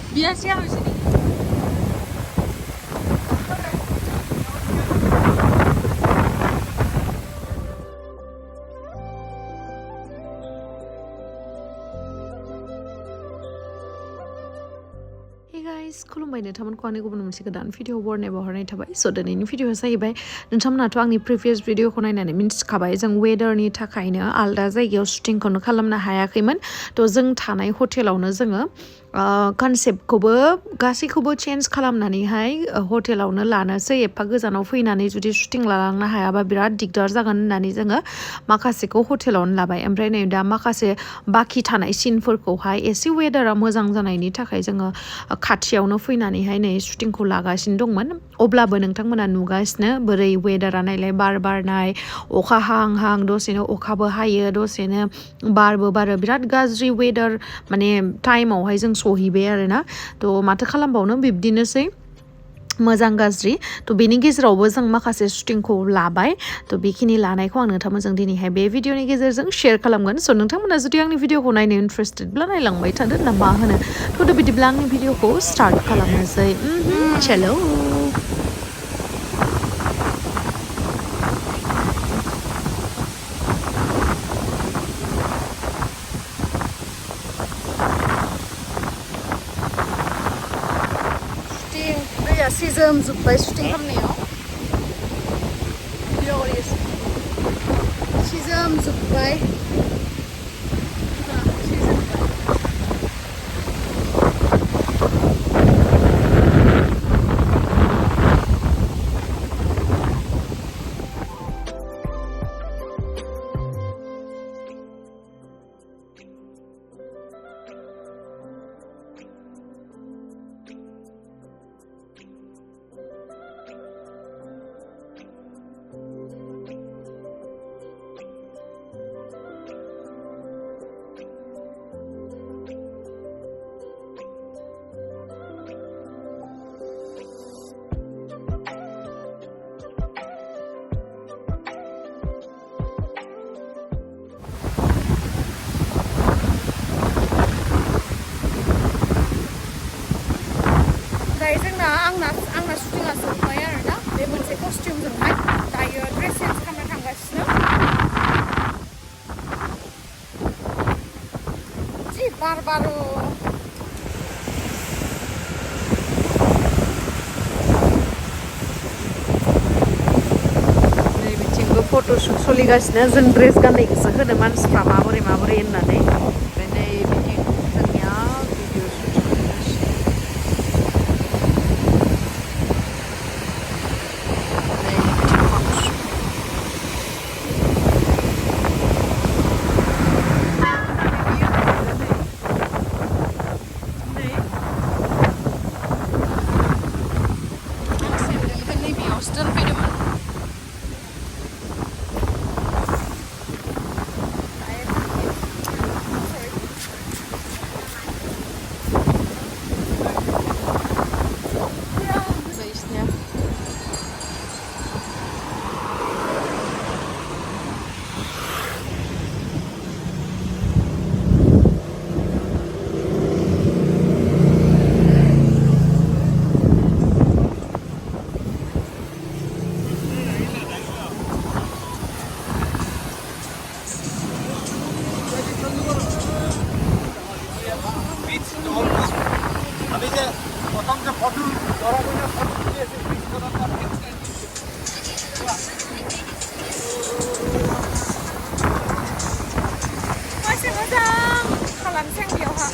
Biar siapa sini? Hey guys, खुलुमबाय नोंथांमोनखौ आंनि गुबुन मोनसे गोदान भिडिअ बरनाय बहरनाय थाबाय स' दिनैनि भिडिअआ जाहैबाय नोंथांमोनाथ' आंनि प्रिभियास भिडिअखौ नायनानै मिन्थिखाबाय जों वेदारनि थाखायनो आलदा जायगायाव शुटिंखौनो खालामनो हायाखैमोन थ' जों थानाय हटेलावनो जोङो कनसेप्टखौबो गासैखौबो चेन्ज खालामनानैहाय हटेलावनो लानोसै एफा गोजानाव फैनानै जुदि शुटिं लालांनो हायाबा बिराद दिगदार जागोन होननानै जोङो माखासेखौ हटेलावनो लाबाय ओमफ्राय नै दा माखासे बाखि थानाय सिनफोरखौहाय एसे वेदारा मोजां जानायनि थाखाय जोङो खाथियावनो फैनानैहाय नै शुटिंखौ लागासिनो दंमोन अब्लाबो नोंथांमोना नुगासिनो बोरै वेदारा नायलाय बार बारनाय अखा हां हां दसेनो अखाबो हायो दसेनो बारबो बारो बिराद गाज्रि वेदार माने टाइमावहाय जों सहैबाय आरोना थ' माथो खालामबावनो बिब्दिनोसै मोजां गाज्रि थ' बेनि गेजेरावबो जों माखासे शुटिंखौ लाबाय थ' बेखिनि लानायखौ आं नोंथांमोनजों दिनैहाय बे भिडिअनि गेजेरजों शेयार खालामगोन स' नोंथांमोना जुदि आंनि भिडिअखौ नायनो इन्टारेस्टेडब्ला नायलांबाय थादो ना मा होनो थ' बिदिब्ला आंनि भिडिअखौ स्टार्ट खालामनोसै चलो दैया सिजोमजोब्बाय शुटिं खालामनायाव सिजोमजोब्बाय आंना शुटिंआ जोब्बाय आरोना बे मोनसे कस्टिउमजोंहाय दायो ड्रेस चेन्ज खालामनो थांगासिनो जि बार बारो नै बिथिंबो फट'शुट सोलिगासिनो जों ड्रेस गाननायखौसो होनो मानसिफ्रा माबोरै माबोरै होननानै ओमफ्राय नै बिथिं जोंनिया भिडिअ शुट सोलिगासिनो masih mo장 खालामसै आं बेयावहा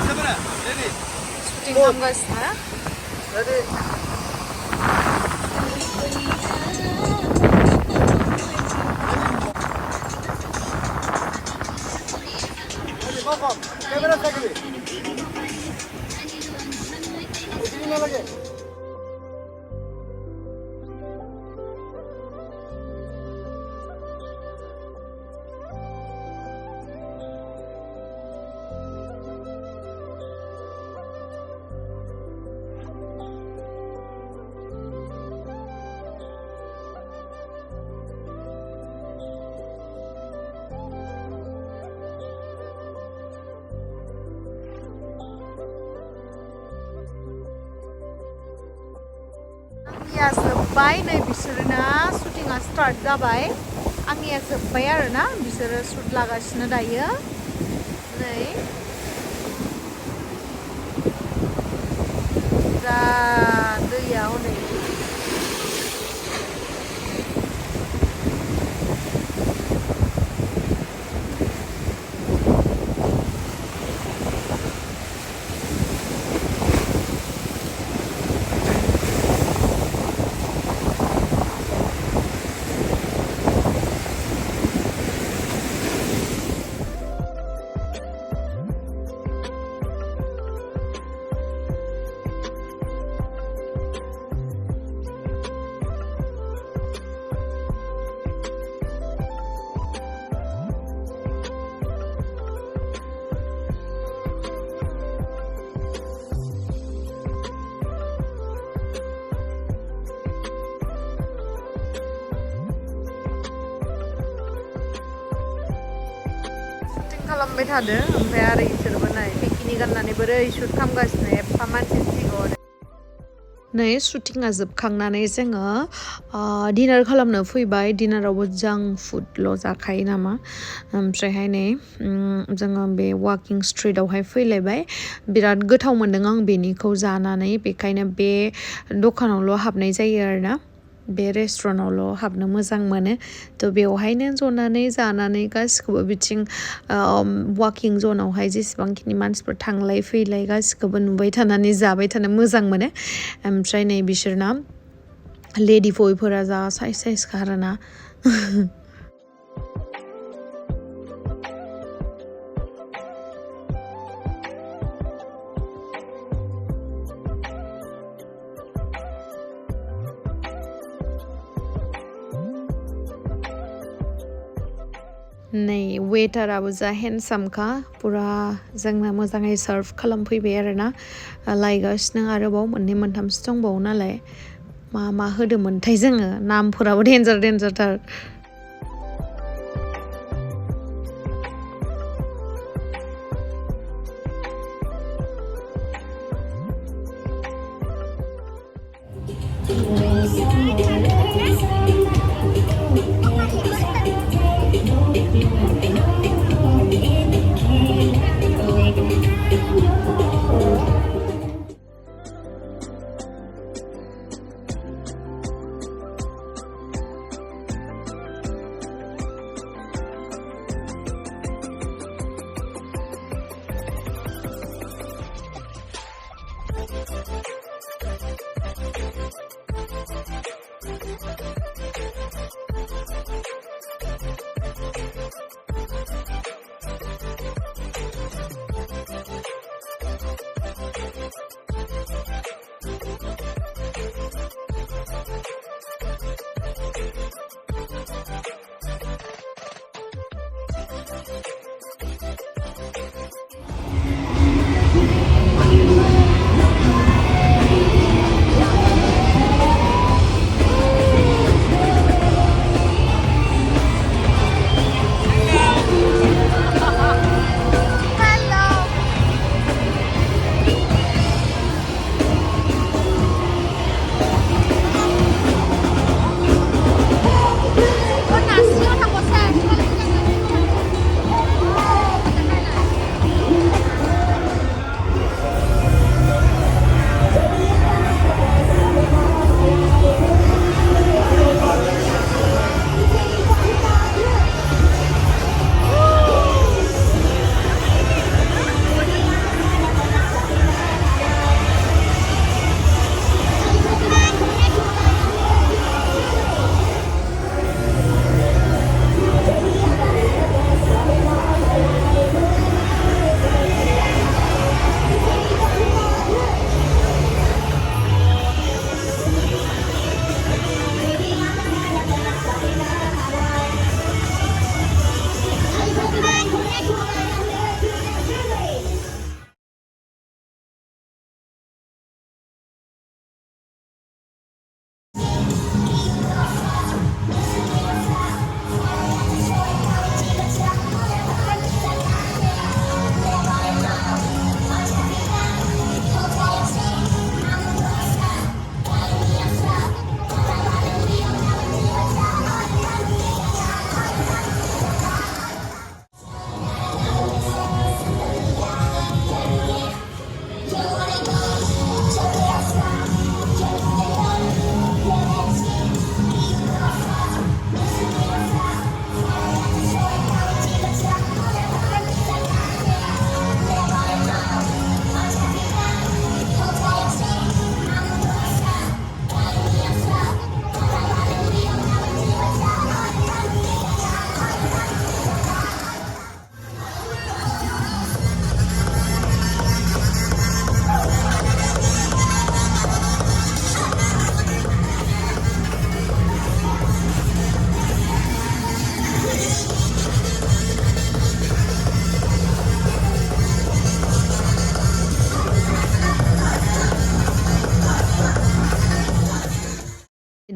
Kamera, ready? syuting खालामगासिनो Ready? Kamera থাকবে এদিকে না লাগে आंनिया जोब्बाय नै बिसोरना शुटिंआ स्टार्ट जाबाय आंनिया जोब्बाय आरोना बिसोरो शुट लागासिनो दायो नै जा दैया हनै खालामबाय थादों ओमफ्राय आरो इसोरबो नाय बिकिनि गाननानै बोरै शुट खालामगासिनो एफा मानसि सिगाङाव नै शुटिंआ जोबखांनानै जोङो डिनार खालामनो फैबाय डिनारावबो जांक फुडल' जाखायो नामा ओमफ्रायहाय नै जोङो बे वाकिं स्ट्रिटआवहाय फैलायबाय बिराद गोथाव मोन्दों आं बेनिखौ जानानै बेखायनो बे दखानावल' हाबनाय जायो आरोना बे रेस्टुरेन्टावल' हाबनो मोजां मोनो थ' बेवहायनो जनानै जानानै गासिखौबो बिथिं वाकिं जनावहाय जेसेबांखिनि मानसिफोर थांलाय फैलाय गासिखौबो नुबाय थानानै जाबाय थानो मोजां मोनो ओमफ्राय नै बिसोरना लेडि बयफोरा जा साइज खारोना नै वेटाराबो जा हेन्डसामखा पुरा जोंना मोजाङै सार्भ खालामफैबाय आरोना लायगासिनो आरोबाव मोननै मोनथामसो दंबावो नालाय मा होदोंमोनथाय जोङो नामफोराबो डेन्जारथार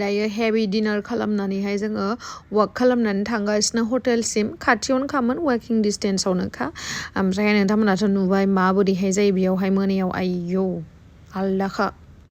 दायो हेभि डिनार खालामनानैहाय जोङो वाक खालामनानै थांगासिनो हटेलसिम खाथियावनो खामोन वाकिं डिस्टेन्सआवनोखा ओमफ्राय नोंथांमोनाथ' नुबाय माबोरैहाय जायो बेयावहाय मोनायाव आयौ आलदाखा